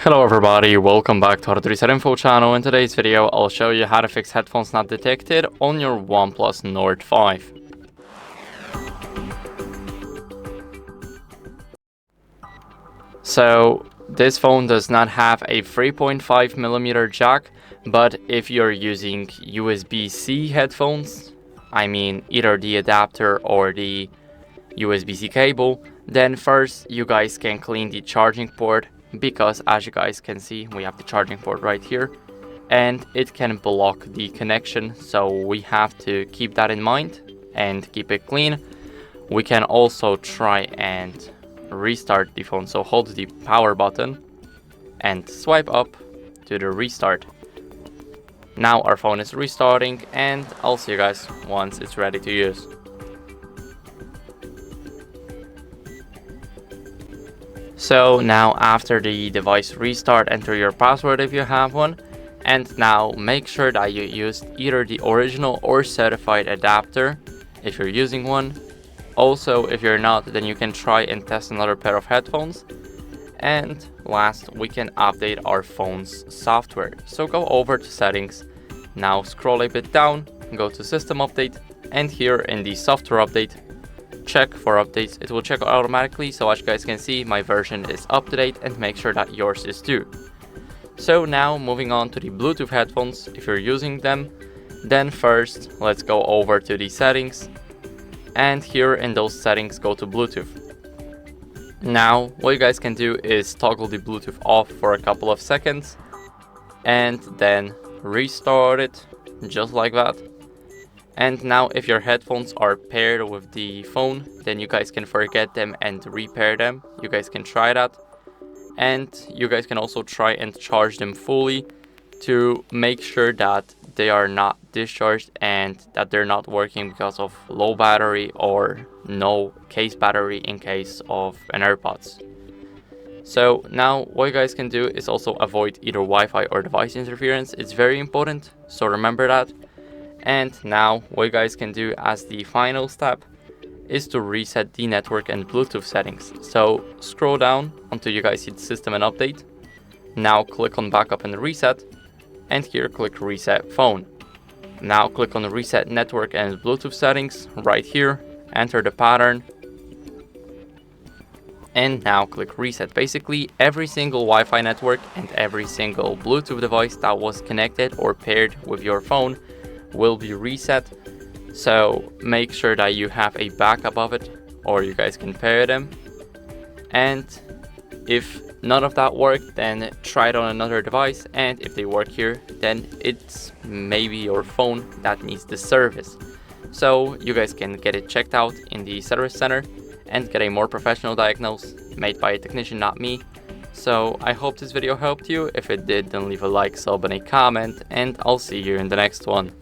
Hello everybody, welcome back to HardReset.Info channel. In today's video, I'll show you how to fix headphones not detected on your OnePlus Nord 5. So, this phone does not have a 3.5mm jack, but if you're using USB-C headphones, I mean either the adapter or the USB-C cable, then first you guys can clean the charging port, because as you guys can see, we have the charging port right here and it can block the connection, so we have to keep that in mind and keep it clean. We can also try and restart the phone, so hold the power button and swipe up to the restart. Now our phone is restarting and I'll see you guys once it's ready to use. So now after the device restart, enter your password if you have one, and now make sure that you used either the original or certified adapter if you're using one. Also, if you're not, then you can try and test another pair of headphones. And last, we can update our phone's software. So go over to settings, now scroll a bit down, go to system update, and here in the software update, check for updates. It will check automatically, so as you guys can see, my version is up to date, and make sure that yours is too. So now moving on to the Bluetooth headphones, if you're using them, then first let's go over to the settings, and here in those settings go to Bluetooth. Now what you guys can do is toggle the Bluetooth off for a couple of seconds and then restart it just like that. And now if your headphones are paired with the phone, then you guys can forget them and repair them. You guys can try that. And you guys can also try and charge them fully to make sure that they are not discharged and that they're not working because of low battery or no case battery in case of an earbuds. So now what you guys can do is also avoid either Wi-Fi or device interference. It's very important, so remember that. And now what you guys can do as the final step is to reset the network and Bluetooth settings. So scroll down until you guys see the system and update. Now click on backup and reset, and here click reset phone. Now click on the reset network and Bluetooth settings right here, enter the pattern, and now click reset. Basically every single Wi-Fi network and every single Bluetooth device that was connected or paired with your phone will be reset. So make sure that you have a backup of it, or you guys can pair them. And if none of that worked, then try it on another device, and if they work here, then it's maybe your phone that needs the service. So you guys can get it checked out in the service center and get a more professional diagnosis made by a technician, not me. So I hope this video helped you. If it did, then leave a like, sub, and a comment, and I'll see you in the next one.